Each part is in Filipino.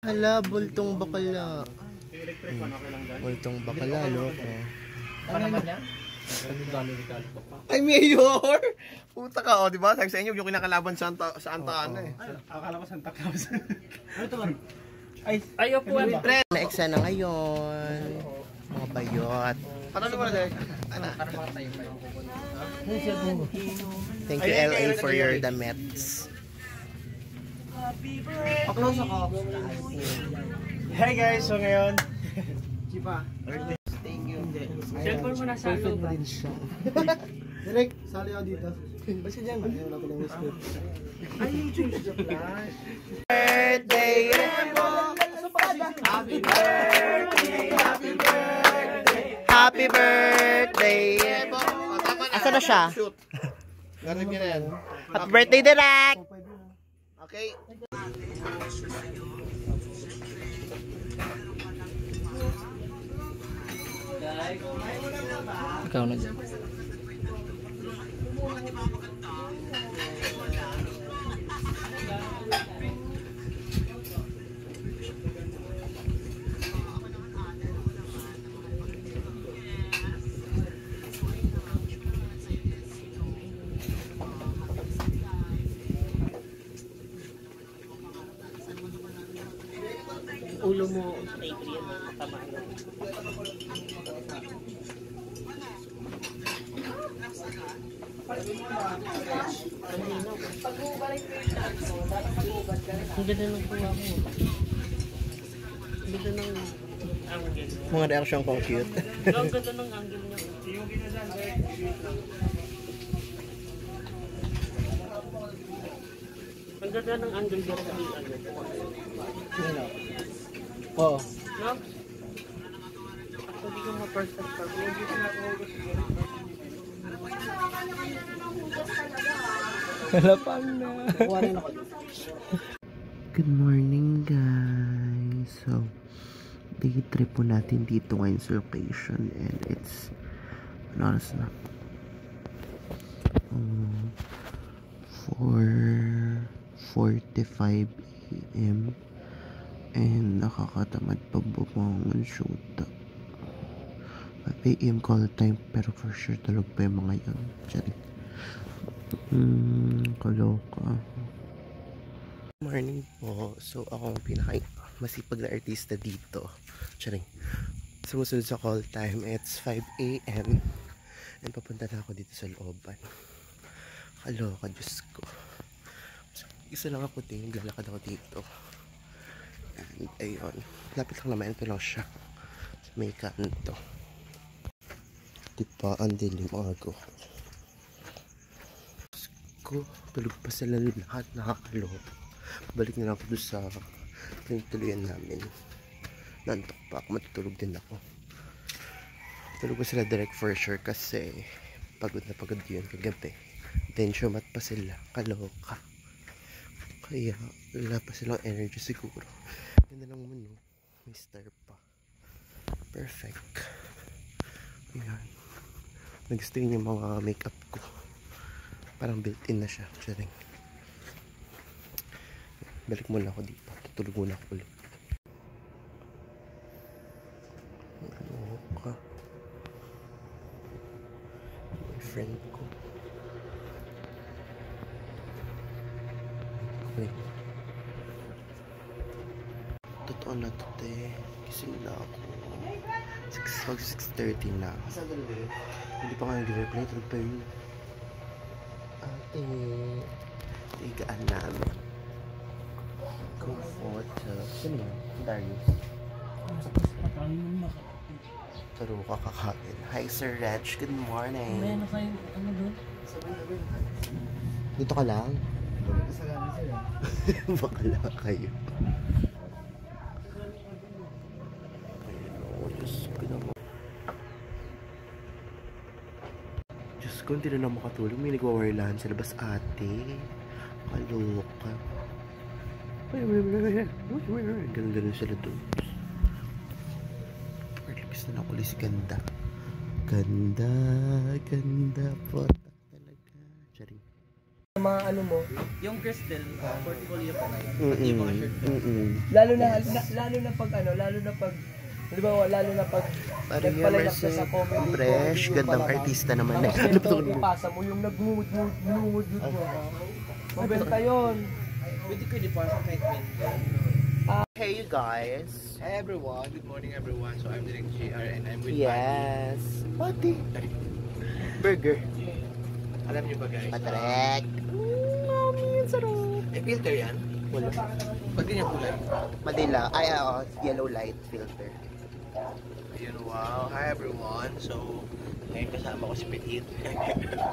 Hala, bultong bakala. Bultong bakala, loko. Ano naman niya? Ay, Mayor! Puta ka, o, diba? Sabi sa inyo, yung kinakalaban sa Santa Ana eh. Akala ko Santa Claus. Ano ito ba? Ayaw po ano? Na-eksa na ngayon. Mga bayot. Paano naman na Ana? Thank you, LA, for your damit. Paklose ako. Hey guys, so ngayon. Chipa. Thank you. Cellphone mo na sa loob. Direk, sali ako dito. Ba't siya dyan? Ayaw na ko ng whisper. Ay, change the flash. Birthday, Happy birthday! Happy birthday! Happy birthday! Asa na siya? Garin niya na yan. Happy birthday, Direk! Okay. Ikaw na dyan. Ulo mo sa Adrian, tama na. Ang ganda ng kuha mo. Ang ganda ng angle. Mga reaction kong cute. Ang ganda ng angle niya. Ang ganda ng angle niya sa ano. Oo. No? Hindi ko ma-perfect pa. Hindi ko na-focus siguro. Kalapang na. Good morning, guys. So, day trip po natin dito ngayon sa location and it's ano oras na? 4:45 AM and nakakatamad pa bumangon shoot. 5 AM call time pero for sure tulog pa yung mga yun. Kaloka. Morning po. So ako ang masipag na artista dito. Charing. Sumusunod sa call time. It's 5 AM and papunta na ako dito sa looban. Kaloka, Diyos ko. So, isa lang ako din. Lalakad ako dito. And ayun. Lapit lang naman. Ito lang siya. Sa may kanto. Diba, ang dilim ako. Ko, tulog pa sila lahat, nakakaloka. Balik na lang ako doon sa pinagtuluyan namin. Nantok pa ako, matutulog din ako. Tulog pa sila direct for sure kasi pagod na pagod yun kagabi. Then sumat pa sila, kaloka. Kaya wala pa silang energy siguro. Ganda lang mo, no? May star pa. Perfect. Ayan. Nagusto yun yung mga makeup ko. Parang built-in na siya. Charing. Balik muna ako dito. Tutulog muna ako ulit. Ano ka? My friend ko. Okay. Totoo na to, te. Gising na ako. 6:30 na. Hindi pa nga nag-reply. Tulog pa yun. Ate, tigaan namin. Go photo. Sino yun? Darius. Taro ka kakain. Hi Sir Reg, good morning. May ano kayo, ano doon? Dito ka lang? Bakala kayo. Diyos ko, hindi na makatulog. May nagwawarlahan sa labas, ate. Kaloka. Ganun-ganun sila doon. Perlipis na ako ulit si Ganda. Ganda po talaga. Charing. mga ano mo. Yung Crystal, particularly yung Lalo na pag ano, lalo na pag lalo na pag Maria Merced, fresh, gandang artista naman eh. Ano pa ito? Ipasa mo yung nagmumud-mud mo. Mabenta yun. Pwede ko di para sa treatment. Hey you guys. Hi everyone, good morning everyone. So I'm Direk JR and I'm with Yes. Pati. Burger. Alam niyo ba guys? Patrek. Mami, ang sarap. May filter yan? Wala. Ba't ganyan kulay? Madila. Ay, yellow light filter. Ayun, wow. Hi everyone. So, ngayon kasama ko si Petit.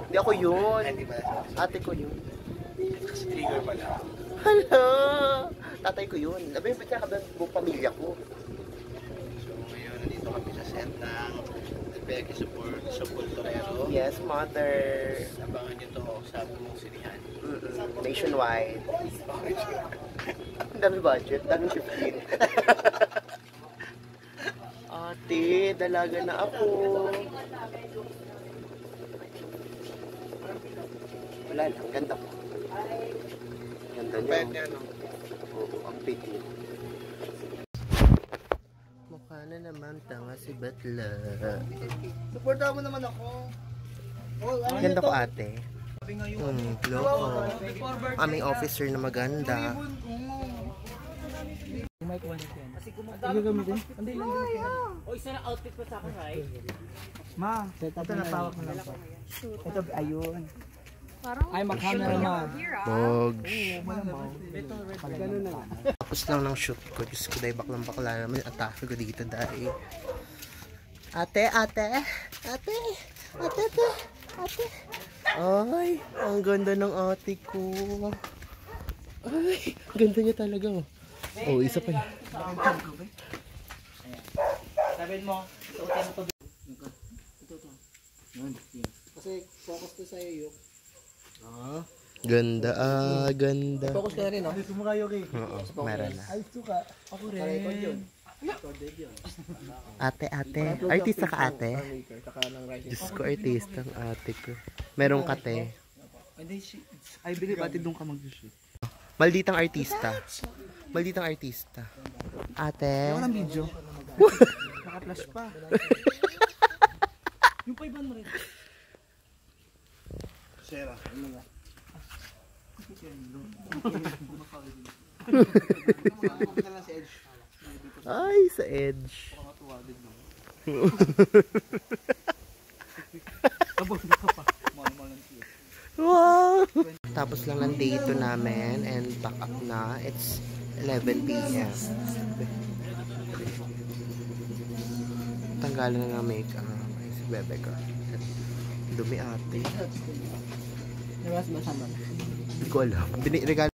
Hindi ako yun. Hindi pala. Ate ko yun. Kasi trigger pala. Hala! Tatay ko yun. Sabi yung buong pamilya ko. So, ngayon nandito kami sa set ng Peki Sepulturero. Yes, mother. Abangan niyo to sa buong sinihan. Nationwide. Ang dami budget. Dami 15. Ate, dalaga na ako. Wala lang, ganda ko. Ganda niya. Pwede ano? Oo, ang petit. Mukha na naman tanga si Batla. Supportahan mo naman ako. Ganda ko ate. Loko. Aming officer na maganda. O, isa na outfit pa sa akin, right? Ma, ito natawag na lang po. Ito, ayun. Parang Ay, mag-camera ma. Bogs. Ganun na lang. Tapos lang ng shoot ko. Diyos ko, dahil baklang bakla naman. Atake ko dito dahil. Ate, ate. Ate. Ate, ate. Ate. Ay, ang ganda ng ate ko. Ay, ganda niya talaga. Oh, isa pa yun. Sabihin mo, suotin mo to. Kasi focus to sa iyo. Ganda, ganda. Focus ka na rin, no? Sumukayo, okay? Oo, meron na. Ay, suka. Ako rin. Record yun. Ate, ate. Artista ka ate? Diyos ko, artista ang ate ko. Merong kate. I believe ate doon ka mag-shoot. Malditang artista. Malditang artista. Ate. Ako ng video. Naka-flash pa. Yung 500. Sarah, ano nga? Ay, sa edge. Wow! Tapos lang ng day 2 namin and back up na. It's 11 p.m. Tanggalan na ng makeup. Ay, si bebe ko. Dumi ate. Nawas ba sama? Hindi ko alam. Regalo